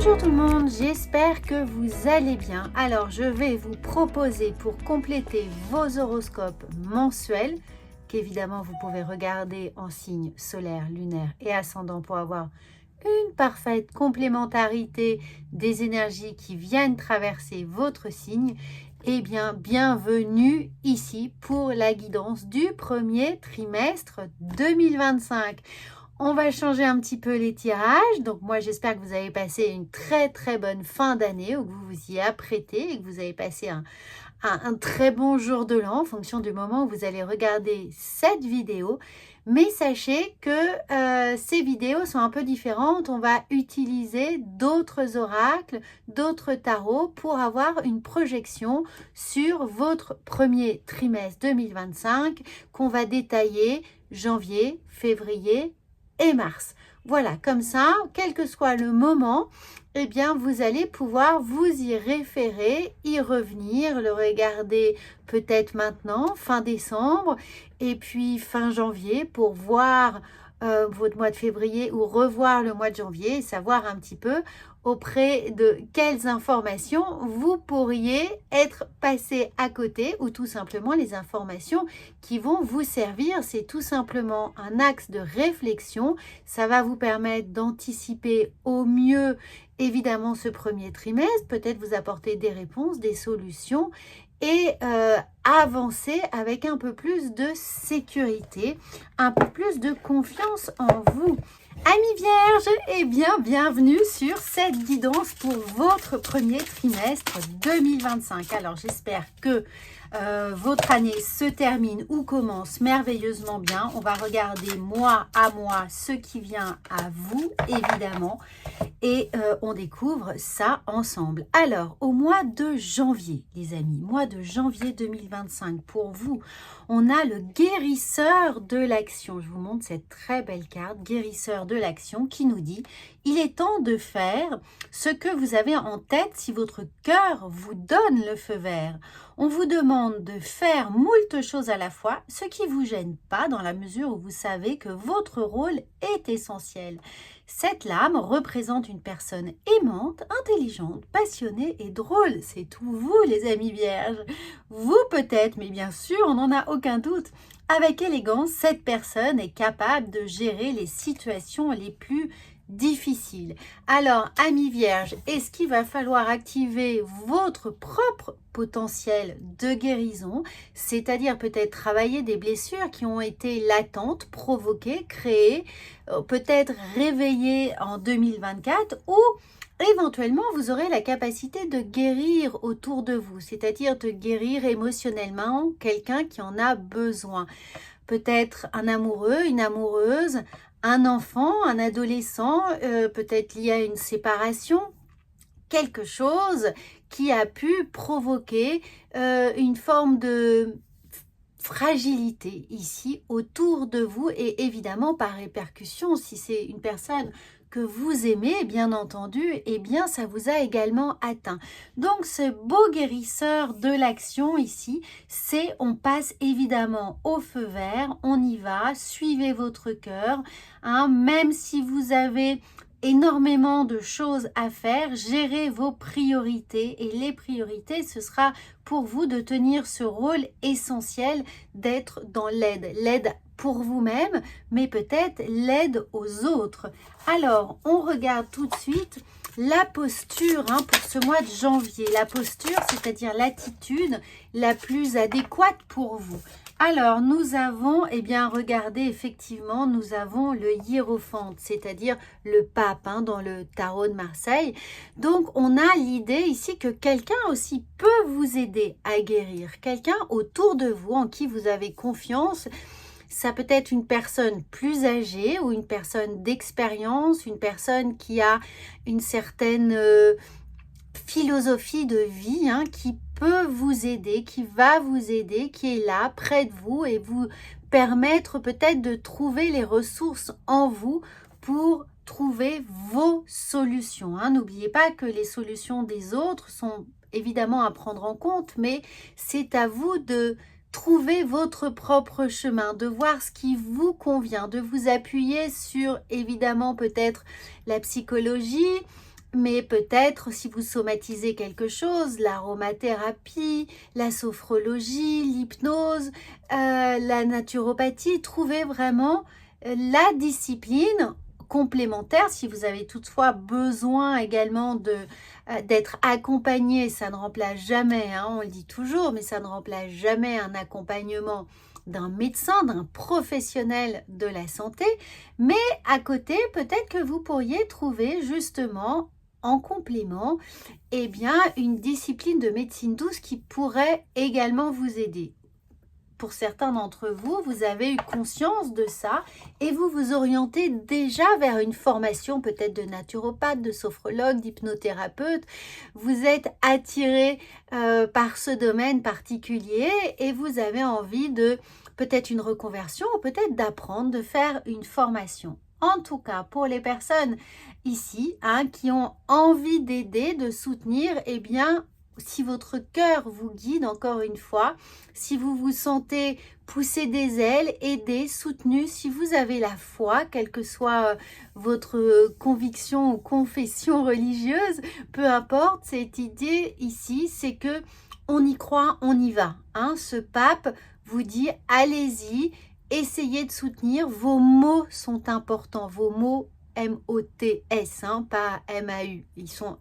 Bonjour tout le monde, j'espère que vous allez bien. Alors je vais vous proposer pour compléter vos horoscopes mensuels, qu'évidemment vous pouvez regarder en signes solaire, lunaire et ascendant pour avoir une parfaite complémentarité des énergies qui viennent traverser votre signe. Eh bien, bienvenue ici pour la guidance du premier trimestre 2025. On va changer un petit peu les tirages. Donc moi, j'espère que vous avez passé une très bonne fin d'année, ou que vous vous y apprêtez et que vous avez passé un très bon jour de l'an en fonction du moment où vous allez regarder cette vidéo. Mais sachez que ces vidéos sont un peu différentes. On va utiliser d'autres oracles, d'autres tarots pour avoir une projection sur votre premier trimestre 2025 qu'on va détailler janvier, février et mars. Voilà, comme ça, quel que soit le moment, eh bien, vous allez pouvoir vous y référer, y revenir, le regarder peut-être maintenant, fin décembre, et puis fin janvier pour voir votre mois de février ou revoir le mois de janvier et savoir un petit peu auprès de quelles informations vous pourriez être passé à côté ou tout simplement les informations qui vont vous servir. C'est tout simplement un axe de réflexion. Ça va vous permettre d'anticiper au mieux évidemment ce premier trimestre, peut-être vous apporter des réponses, des solutions et avancer avec un peu plus de sécurité, un peu plus de confiance en vous. Amis vierges, eh bien, bienvenue sur cette guidance pour votre premier trimestre 2025. Alors, j'espère que votre année se termine ou commence merveilleusement bien. On va regarder mois à mois ce qui vient à vous, évidemment, et on découvre ça ensemble. Alors, au mois de janvier, les amis, mois de janvier 2025, pour vous, on a le guérisseur de l'action. Je vous montre cette très belle carte, guérisseur de l'action, qui nous dit « Il est temps de faire ce que vous avez en tête si votre cœur vous donne le feu vert. On vous demande de faire moult choses à la fois, ce qui ne vous gêne pas dans la mesure où vous savez que votre rôle est essentiel. Cette lame représente une personne aimante, intelligente, passionnée et drôle. C'est tout vous, les amis vierges. Vous peut-être, mais bien sûr, on n'en a aucun doute. Avec élégance, cette personne est capable de gérer les situations les plus difficiles. Alors, amis vierges, est-ce qu'il va falloir activer votre propre potentiel de guérison, c'est-à-dire peut-être travailler des blessures qui ont été latentes, provoquées, créées, peut-être réveillées en 2024 ou éventuellement, vous aurez la capacité de guérir autour de vous, c'est-à-dire de guérir émotionnellement quelqu'un qui en a besoin. Peut-être un amoureux, une amoureuse, un enfant, un adolescent, peut-être lié à une séparation, quelque chose qui a pu provoquer une forme de fragilité ici autour de vous et évidemment par répercussion, si c'est une personne que vous aimez, bien entendu, eh bien ça vous a également atteint. Donc ce beau guérisseur de l'action ici, c'est on passe évidemment au feu vert, on y va, suivez votre cœur, hein, même si vous avez énormément de choses à faire, gérez vos priorités et les priorités, ce sera pour vous de tenir ce rôle essentiel d'être dans l'aide pour vous-même, mais peut-être l'aide aux autres. Alors, on regarde tout de suite la posture pour ce mois de janvier. La posture, c'est-à-dire l'attitude la plus adéquate pour vous. Alors, nous avons, regardez, effectivement, nous avons le hiérophante, c'est-à-dire le pape dans le tarot de Marseille. Donc, on a l'idée ici que quelqu'un aussi peut vous aider à guérir. Quelqu'un autour de vous en qui vous avez confiance. Ça peut être une personne plus âgée ou une personne d'expérience, une personne qui a une certaine philosophie de vie qui peut vous aider, qui va vous aider, qui est là près de vous et vous permettre peut-être de trouver les ressources en vous pour trouver vos solutions. N'oubliez pas que les solutions des autres sont évidemment à prendre en compte, mais c'est à vous de trouver votre propre chemin, de voir ce qui vous convient, de vous appuyer sur évidemment peut-être la psychologie, Mais peut-être si vous somatisez quelque chose, l'aromathérapie, la sophrologie, l'hypnose, la naturopathie, trouvez vraiment la discipline complémentaire. Si vous avez toutefois besoin également d'être accompagné, ça ne remplace jamais, hein, on le dit toujours, mais ça ne remplace jamais un accompagnement d'un médecin, d'un professionnel de la santé. Mais à côté, peut-être que vous pourriez trouver justement en complément, eh bien, une discipline de médecine douce qui pourrait également vous aider. Pour certains d'entre vous, vous avez eu conscience de ça et vous vous orientez déjà vers une formation peut-être de naturopathe, de sophrologue, d'hypnothérapeute. Vous êtes attiré par ce domaine particulier et vous avez envie de peut-être une reconversion ou peut-être d'apprendre, de faire une formation. En tout cas, pour les personnes ici qui ont envie d'aider, de soutenir, eh bien, si votre cœur vous guide, encore une fois, si vous vous sentez pousser des ailes, aider, soutenu, si vous avez la foi, quelle que soit votre conviction ou confession religieuse, peu importe, cette idée ici, c'est que on y croit, on y va. Ce pape vous dit, allez-y, essayez de soutenir, vos mots sont importants, vos mots M-O-T-S, pas M-A-U. Ils sont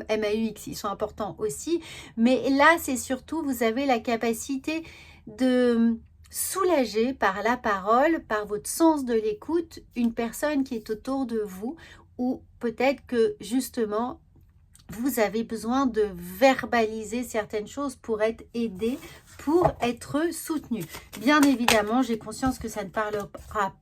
M-A-U-X, ils sont importants aussi. Mais là, c'est surtout, vous avez la capacité de soulager par la parole, par votre sens de l'écoute, une personne qui est autour de vous ou peut-être que justement, vous avez besoin de verbaliser certaines choses pour être aidé, pour être soutenu. Bien évidemment, j'ai conscience que ça ne parlera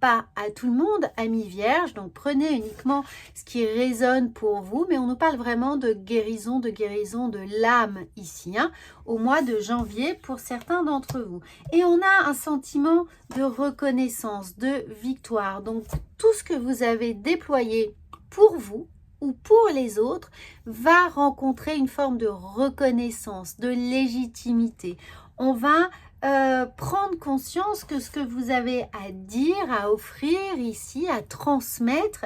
pas à tout le monde, amis vierges, donc prenez uniquement ce qui résonne pour vous, mais on nous parle vraiment de guérison de l'âme ici, au mois de janvier pour certains d'entre vous. Et on a un sentiment de reconnaissance, de victoire. Donc, tout ce que vous avez déployé pour vous, ou pour les autres, va rencontrer une forme de reconnaissance, de légitimité. On va prendre conscience que ce que vous avez à dire, à offrir ici, à transmettre,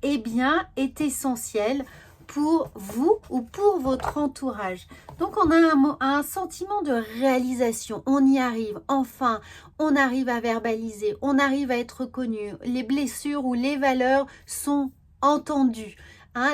eh bien, est essentiel pour vous ou pour votre entourage. Donc, on a un sentiment de réalisation. On y arrive. Enfin, on arrive à verbaliser. On arrive à être reconnu. Les blessures ou les valeurs sont entendues.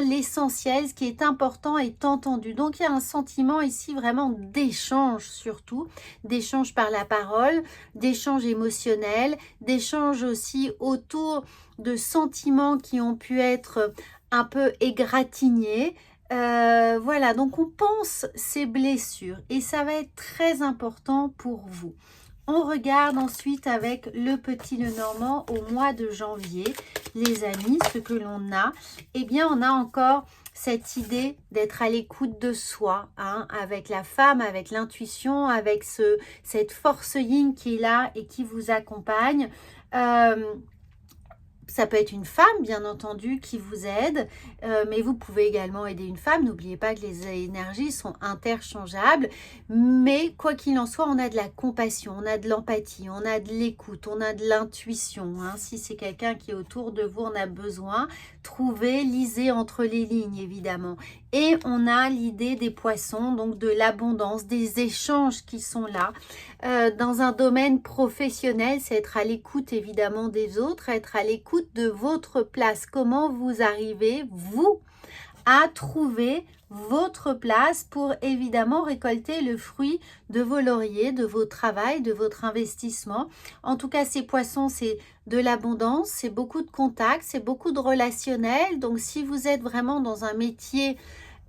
L'essentiel, ce qui est important est entendu. Donc, il y a un sentiment ici vraiment d'échange surtout, d'échange par la parole, d'échange émotionnel, d'échange aussi autour de sentiments qui ont pu être un peu égratignés. Voilà, donc on pense ces blessures et ça va être très important pour vous. On regarde ensuite avec le petit Lenormand au mois de janvier, les amis, ce que l'on a. Eh bien, on a encore cette idée d'être à l'écoute de soi, avec la femme, avec l'intuition, avec cette force yin qui est là et qui vous accompagne. Ça peut être une femme, bien entendu, qui vous aide, mais vous pouvez également aider une femme. N'oubliez pas que les énergies sont interchangeables, mais quoi qu'il en soit, on a de la compassion, on a de l'empathie, on a de l'écoute, on a de l'intuition. Si c'est quelqu'un qui est autour de vous, on a besoin. Trouvez, lisez entre les lignes, évidemment. Et on a l'idée des poissons, donc de l'abondance, des échanges qui sont là. Dans un domaine professionnel, c'est être à l'écoute évidemment des autres, être à l'écoute de votre place. Comment vous arrivez, vous, à trouver votre place pour évidemment récolter le fruit de vos lauriers, de vos travail, de votre investissement. En tout cas, ces poissons, c'est de l'abondance, c'est beaucoup de contacts, c'est beaucoup de relationnel. Donc, si vous êtes vraiment dans un métier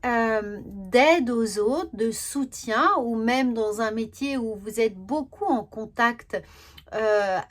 d'aide aux autres, de soutien, ou même dans un métier où vous êtes beaucoup en contact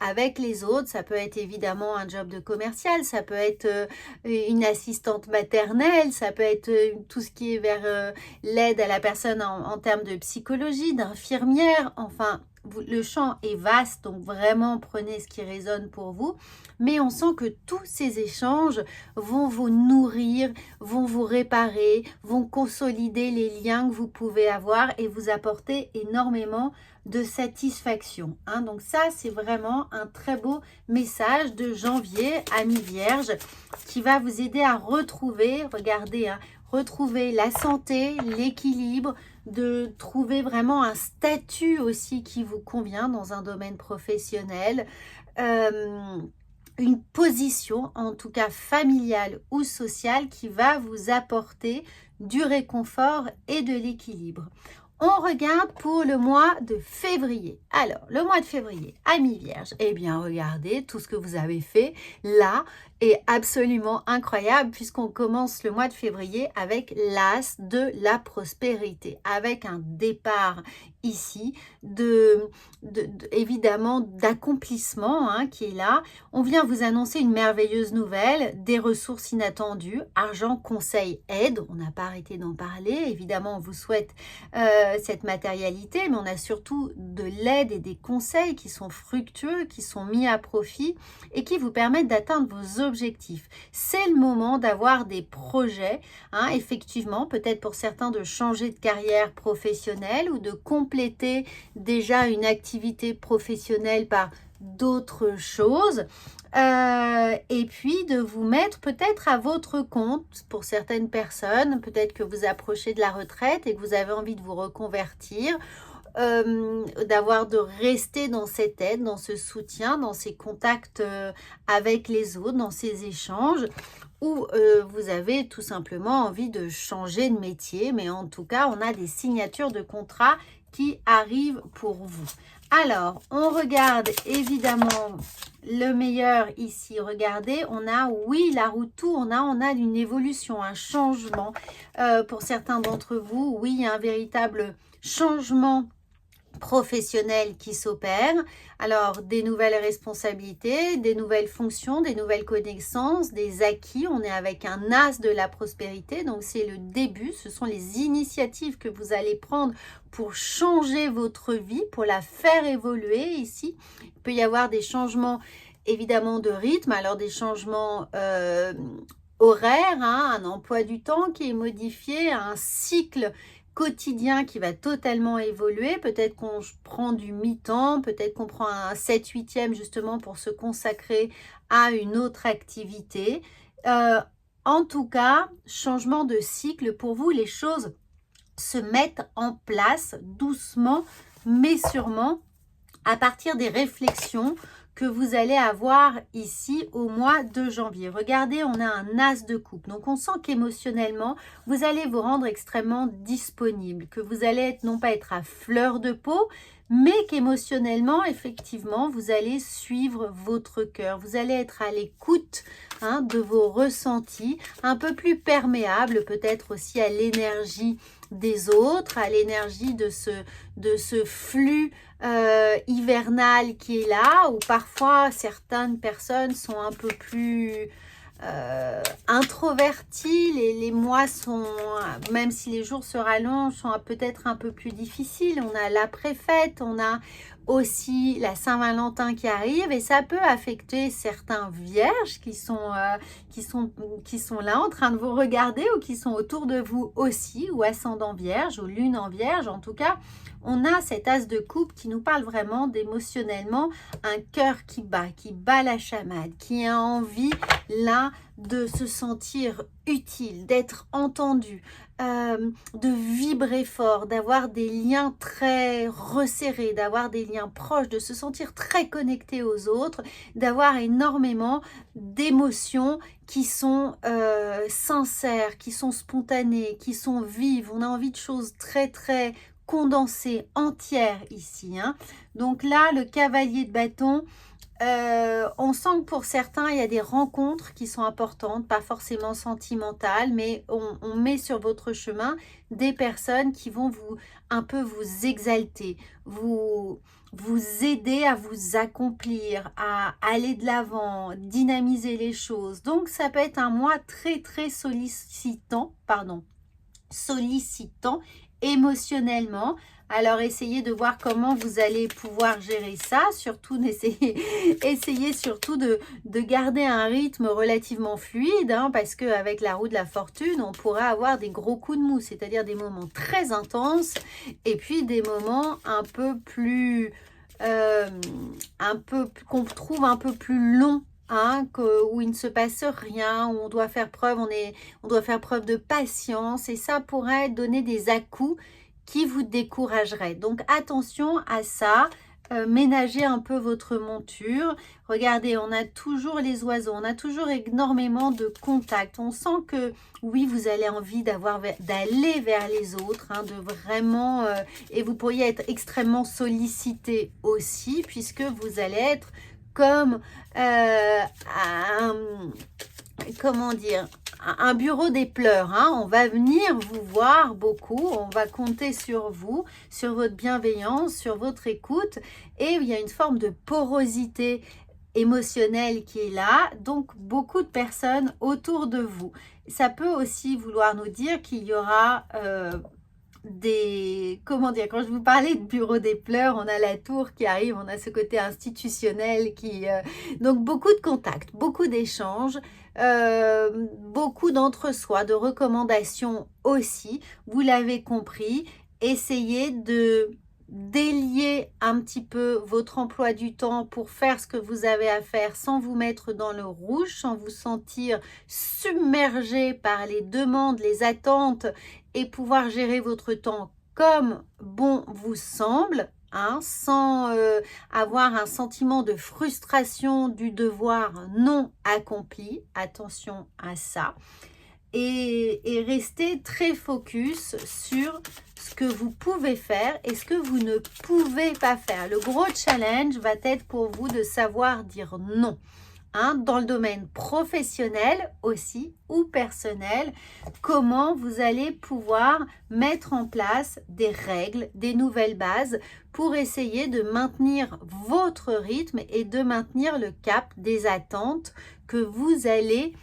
avec les autres, ça peut être évidemment un job de commercial, ça peut être une assistante maternelle, ça peut être tout ce qui est vers l'aide à la personne en termes de psychologie, d'infirmière, enfin le champ est vaste, donc vraiment prenez ce qui résonne pour vous, mais on sent que tous ces échanges vont vous nourrir, vont vous réparer, vont consolider les liens que vous pouvez avoir et vous apporter énormément de satisfaction. Donc ça, c'est vraiment un très beau message de janvier, amis vierges, qui va vous aider à retrouver, regardez, retrouver la santé, l'équilibre, de trouver vraiment un statut aussi qui vous convient dans un domaine professionnel, une position, en tout cas familiale ou sociale, qui va vous apporter du réconfort et de l'équilibre. On regarde pour le mois de février. Alors, le mois de février, amis vierges, eh bien, regardez, tout ce que vous avez fait là est absolument incroyable puisqu'on commence le mois de février avec l'as de la prospérité, avec un départ ici évidemment d'accomplissement qui est là. On vient vous annoncer une merveilleuse nouvelle, des ressources inattendues, argent, conseil, aide. On n'a pas arrêté d'en parler. Évidemment, on vous souhaite cette matérialité, mais on a surtout de l'aide et des conseils qui sont fructueux, qui sont mis à profit et qui vous permettent d'atteindre vos objectifs. C'est le moment d'avoir des projets, effectivement, peut-être pour certains de changer de carrière professionnelle ou de compléter déjà une activité professionnelle par d'autres choses. Et puis de vous mettre peut-être à votre compte pour certaines personnes, peut-être que vous approchez de la retraite et que vous avez envie de vous reconvertir, de rester dans cette aide, dans ce soutien, dans ces contacts avec les autres, dans ces échanges, ou vous avez tout simplement envie de changer de métier, mais en tout cas on a des signatures de contrats qui arrivent pour vous. Alors, on regarde évidemment le meilleur ici. Regardez, on a, oui, la roue tourne, on a une évolution, un changement. Pour certains d'entre vous, oui, il y a un véritable changement professionnel qui s'opère. Alors, des nouvelles responsabilités, des nouvelles fonctions, des nouvelles connaissances, des acquis. On est avec un as de la prospérité, donc c'est le début. Ce sont les initiatives que vous allez prendre pour changer votre vie, pour la faire évoluer ici. Il peut y avoir des changements évidemment de rythme, alors des changements horaires, un emploi du temps qui est modifié, un cycle quotidien qui va totalement évoluer. Peut-être qu'on prend du mi-temps, peut-être qu'on prend un 7/8e justement pour se consacrer à une autre activité. En tout cas, changement de cycle pour vous, les choses se mettent en place doucement mais sûrement à partir des réflexions que vous allez avoir ici au mois de janvier. Regardez, on a un as de coupe. Donc, on sent qu'émotionnellement, vous allez vous rendre extrêmement disponible, que vous allez non pas être à fleur de peau, mais qu'émotionnellement, effectivement, vous allez suivre votre cœur. Vous allez être à l'écoute de vos ressentis, un peu plus perméable peut-être aussi à l'énergie des autres, à l'énergie de ce flux hivernal qui est là, où parfois certaines personnes sont un peu plus introverties, les mois sont, même si les jours se rallongent, sont peut-être un peu plus difficiles. On a l'après-fête, on a aussi la Saint-Valentin qui arrive et ça peut affecter certains vierges qui sont là en train de vous regarder ou qui sont autour de vous aussi, ou ascendant vierge ou lune en vierge. En tout cas, on a cet as de coupe qui nous parle vraiment d'émotionnellement un cœur qui bat la chamade, qui a envie là de se sentir utile, d'être entendu, de vibrer fort, d'avoir des liens très resserrés, d'avoir des liens proches, de se sentir très connecté aux autres, d'avoir énormément d'émotions qui sont sincères, qui sont spontanées, qui sont vives. On a envie de choses très très condensées, entières ici. Donc là, le cavalier de bâton, on sent que pour certains, il y a des rencontres qui sont importantes, pas forcément sentimentales, mais on met sur votre chemin des personnes qui vont un peu vous exalter, vous aider à vous accomplir, à aller de l'avant, dynamiser les choses. Donc, ça peut être un mois très, très sollicitant émotionnellement. Alors, essayez de voir comment vous allez pouvoir gérer ça. Surtout, essayez surtout de garder un rythme relativement fluide, parce qu'avec la roue de la fortune, on pourra avoir des gros coups de mou, c'est-à-dire des moments très intenses et puis des moments un peu plus, qu'on trouve un peu plus longs hein, où il ne se passe rien, où on doit faire preuve, on doit faire preuve de patience et ça pourrait donner des à-coups qui vous décourageraient. Donc attention à ça. Ménagez un peu votre monture. Regardez, on a toujours les oiseaux, on a toujours énormément de contacts. On sent que oui, vous avez envie d'aller vers les autres, hein, de vraiment, et vous pourriez être extrêmement sollicité aussi, puisque vous allez être comme comment dire, un bureau des pleurs, hein. On va venir vous voir beaucoup, on va compter sur vous, sur votre bienveillance, sur votre écoute et il y a une forme de porosité émotionnelle qui est là, donc beaucoup de personnes autour de vous. Ça peut aussi vouloir nous dire qu'il y aura comment dire, quand je vous parlais de bureau des pleurs, on a la tour qui arrive, on a ce côté institutionnel donc beaucoup de contacts, beaucoup d'échanges, beaucoup d'entre-soi, de recommandations aussi, vous l'avez compris, essayez de délier un petit peu votre emploi du temps pour faire ce que vous avez à faire sans vous mettre dans le rouge, sans vous sentir submergé par les demandes, les attentes et pouvoir gérer votre temps comme bon vous semble, hein, sans avoir un sentiment de frustration du devoir non accompli. Attention à ça. Et restez très focus sur ce que vous pouvez faire et ce que vous ne pouvez pas faire. Le gros challenge va être pour vous de savoir dire non. Hein, dans le domaine professionnel aussi ou personnel, comment vous allez pouvoir mettre en place des règles, des nouvelles bases pour essayer de maintenir votre rythme et de maintenir le cap des attentes que vous allez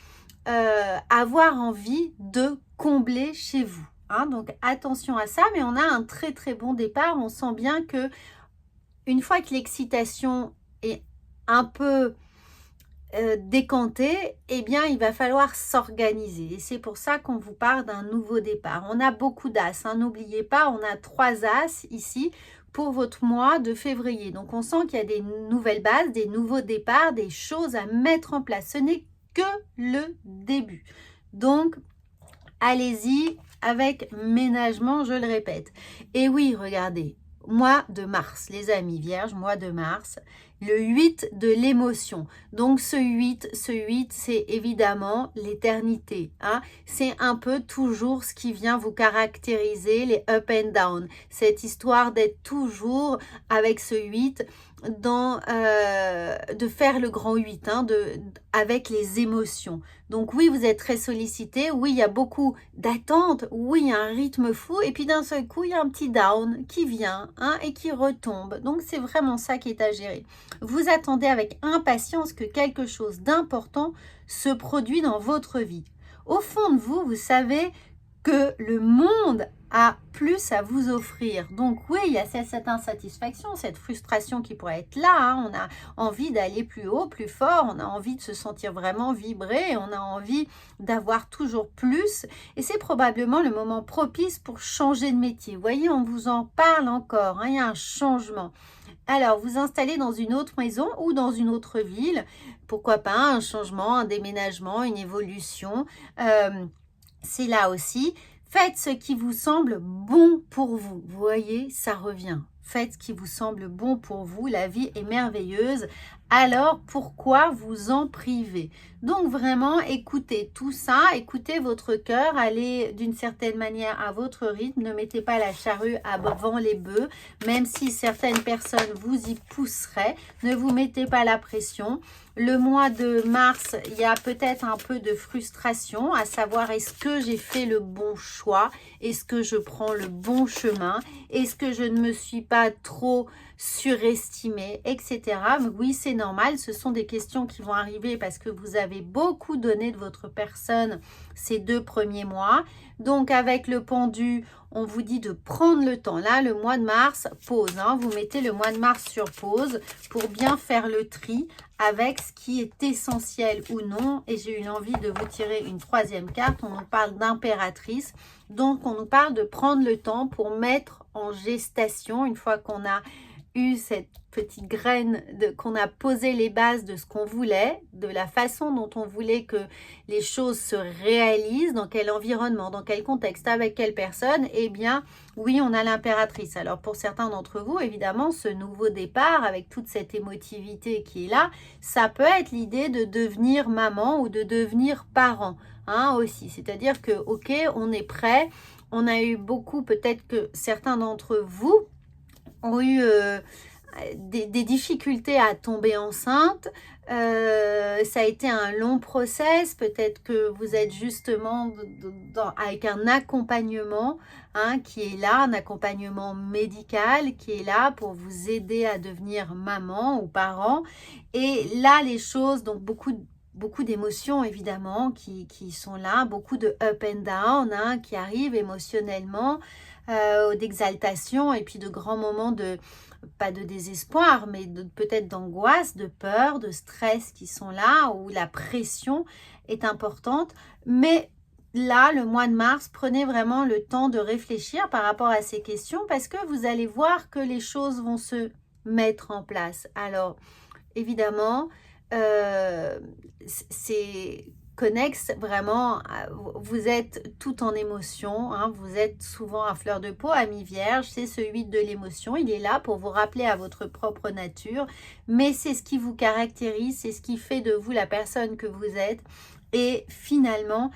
avoir envie de combler chez vous. Hein, donc attention à ça, mais on a un très très bon départ. On sent bien que une fois que l'excitation est un peu décantée, eh bien il va falloir s'organiser. Et c'est pour ça qu'on vous parle d'un nouveau départ. On a beaucoup d'as, hein, n'oubliez pas, on a 3 as ici pour votre mois de février. Donc on sent qu'il y a des nouvelles bases, des nouveaux départs, des choses à mettre en place. Ce n'est que le début. Donc, allez-y avec ménagement, je le répète. Et oui, regardez, mois de mars, les amis vierges, mois de mars, le 8 de l'émotion. Donc, ce 8, c'est évidemment l'éternité. Hein? C'est un peu toujours ce qui vient vous caractériser, les up and down. Cette histoire d'être toujours avec ce 8 de faire le grand 8, hein, avec les émotions. Donc oui, vous êtes très sollicité, oui, il y a beaucoup d'attentes, oui, il y a un rythme fou, et puis d'un seul coup, il y a un petit down qui vient, hein, et qui retombe. Donc c'est vraiment ça qui est à gérer. Vous attendez avec impatience que quelque chose d'important se produit dans votre vie. Au fond de vous, vous savez que le monde a plus à vous offrir. Donc oui, il y a cette insatisfaction, cette frustration qui pourrait être là. Hein. On a envie d'aller plus haut, plus fort. On a envie de se sentir vraiment vibrer. On a envie d'avoir toujours plus. Et c'est probablement le moment propice pour changer de métier. Vous voyez, on vous en parle encore. Hein. Il y a un changement. Alors, vous installez dans une autre maison ou dans une autre ville. Pourquoi pas un changement, un déménagement, une évolution. C'est là aussi. Faites ce qui vous semble bon pour vous. Vous voyez, ça revient. Faites ce qui vous semble bon pour vous. La vie est merveilleuse. Alors, pourquoi vous en priver? Donc, vraiment, écoutez tout ça. Écoutez votre cœur. Allez d'une certaine manière à votre rythme. Ne mettez pas la charrue avant les bœufs. Même si certaines personnes vous y pousseraient. Ne vous mettez pas la pression. Le mois de mars, il y a peut-être un peu de frustration, à savoir est-ce que j'ai fait le bon choix? Est-ce que je prends le bon chemin? Est-ce que je ne me suis pas trop surestimée, etc. Mais oui, c'est normal, ce sont des questions qui vont arriver parce que vous avez beaucoup donné de votre personne ces 2 premiers mois. Donc, avec le pendu, on vous dit de prendre le temps. Là, le mois de mars, pause. Hein, vous mettez le mois de mars sur pause pour bien faire le tri avec ce qui est essentiel ou non. Et j'ai eu l'envie de vous tirer une 3e carte. On nous parle d'impératrice. Donc, on nous parle de prendre le temps pour mettre en gestation, une fois qu'on a eu cette petite graine, qu'on a posé les bases de ce qu'on voulait, de la façon dont on voulait que les choses se réalisent, dans quel environnement, dans quel contexte, avec quelle personne, eh bien, oui, on a l'impératrice. Alors, pour certains d'entre vous, évidemment, ce nouveau départ, avec toute cette émotivité qui est là, ça peut être l'idée de devenir maman ou de devenir parent, hein, aussi. C'est-à-dire que, ok, on est prêt. On a eu beaucoup, peut-être que certains d'entre vous ont eu des difficultés à tomber enceinte. Ça a été un long process. Peut-être que vous êtes justement avec un accompagnement, hein, qui est là, un accompagnement médical qui est là pour vous aider à devenir maman ou parent. Et là, les choses, donc beaucoup d'émotions évidemment qui sont là, beaucoup de up and down, hein, qui arrivent émotionnellement, d'exaltation et puis de grands moments pas de désespoir, mais peut-être d'angoisse, de peur, de stress qui sont là, où la pression est importante. Mais là, le mois de mars, prenez vraiment le temps de réfléchir par rapport à ces questions parce que vous allez voir que les choses vont se mettre en place. Alors, évidemment, c'est connexe vraiment, vous êtes tout en émotion, hein, vous êtes souvent à fleur de peau, ami vierge, c'est ce 8 de l'émotion, il est là pour vous rappeler à votre propre nature, mais c'est ce qui vous caractérise, c'est ce qui fait de vous la personne que vous êtes, et finalement,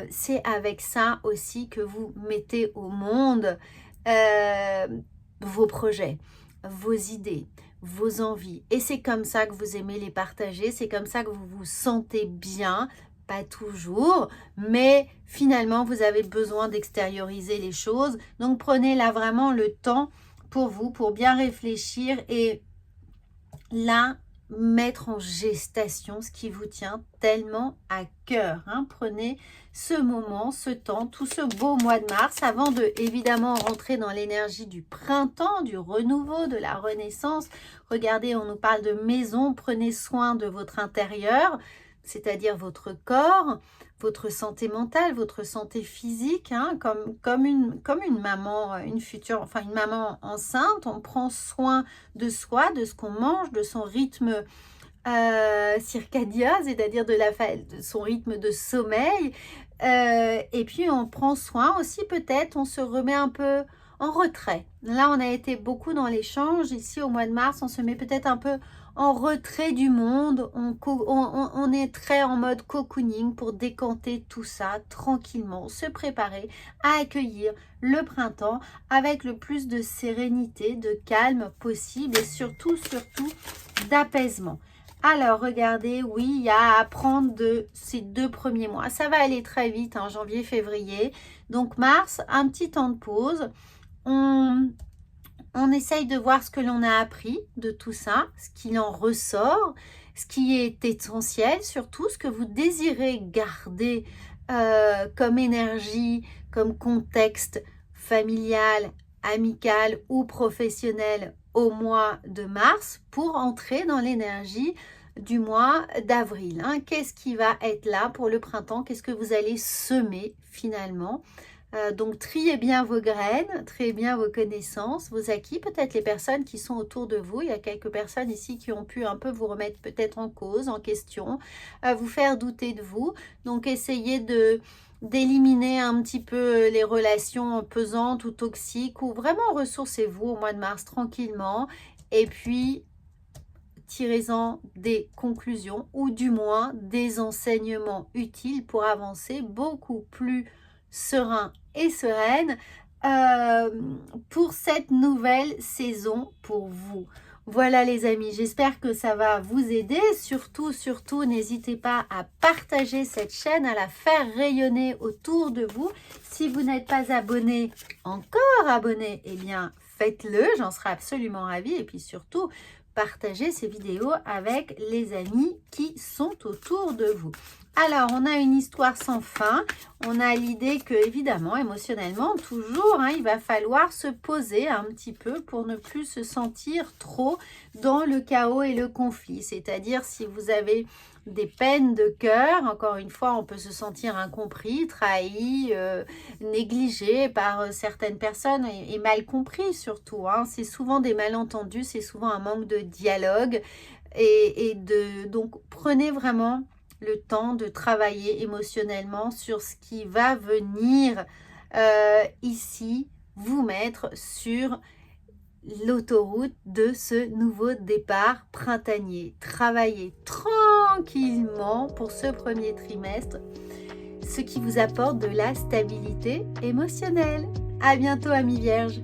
c'est avec ça aussi que vous mettez au monde vos projets, vos idées, vos envies. Et c'est comme ça que vous aimez les partager, c'est comme ça que vous vous sentez bien, pas toujours, mais finalement vous avez besoin d'extérioriser les choses. Donc prenez là vraiment le temps pour vous, pour bien réfléchir et là, mettre en gestation ce qui vous tient tellement à cœur, hein. Prenez ce moment, ce temps, tout ce beau mois de mars avant de évidemment rentrer dans l'énergie du printemps, du renouveau, de la renaissance. Regardez, on nous parle de maison, prenez soin de votre intérieur, c'est-à-dire votre corps, votre santé mentale, votre santé physique, hein, comme une maman, une maman enceinte, on prend soin de soi, de ce qu'on mange, de son rythme circadien, c'est-à-dire de son rythme de sommeil, et puis on prend soin aussi, peut-être, on se remet un peu en retrait. Là, on a été beaucoup dans l'échange, ici au mois de mars, on se met peut-être un peu en retrait du monde, on est très en mode cocooning pour décanter tout ça tranquillement, se préparer à accueillir le printemps avec le plus de sérénité, de calme possible et surtout d'apaisement. Alors, regardez, oui, il y a à apprendre de ces 2 premiers mois. Ça va aller très vite, hein, janvier, février. Donc, mars, un petit temps de pause. On essaye de voir ce que l'on a appris de tout ça, ce qu'il en ressort, ce qui est essentiel, surtout ce que vous désirez garder comme énergie, comme contexte familial, amical ou professionnel au mois de mars pour entrer dans l'énergie du mois d'avril, hein. Qu'est-ce qui va être là pour le printemps? Qu'est-ce que vous allez semer finalement? Donc, triez bien vos graines, triez bien vos connaissances, vos acquis, peut-être les personnes qui sont autour de vous. Il y a quelques personnes ici qui ont pu un peu vous remettre peut-être en cause, en question, vous faire douter de vous. Donc, essayez d'éliminer un petit peu les relations pesantes ou toxiques ou vraiment ressourcez-vous au mois de mars tranquillement et puis tirez-en des conclusions ou du moins des enseignements utiles pour avancer beaucoup plus serein et sereine pour cette nouvelle saison pour vous. Voilà les amis, j'espère que ça va vous aider. Surtout, n'hésitez pas à partager cette chaîne, à la faire rayonner autour de vous. Si vous n'êtes pas encore abonné, eh bien faites-le, j'en serai absolument ravie. Et puis surtout, partagez ces vidéos avec les amis qui sont autour de vous. Alors, on a une histoire sans fin. On a l'idée que, évidemment, émotionnellement, toujours, hein, il va falloir se poser un petit peu pour ne plus se sentir trop dans le chaos et le conflit. C'est-à-dire, si vous avez des peines de cœur. Encore une fois, on peut se sentir incompris, trahi, négligé par certaines personnes et mal compris surtout, hein. C'est souvent des malentendus, c'est souvent un manque de dialogue. Donc, prenez vraiment le temps de travailler émotionnellement sur ce qui va venir ici vous mettre sur l'autoroute de ce nouveau départ printanier. Travaillez tranquillement pour ce premier trimestre, ce qui vous apporte de la stabilité émotionnelle. À bientôt, amis vierges.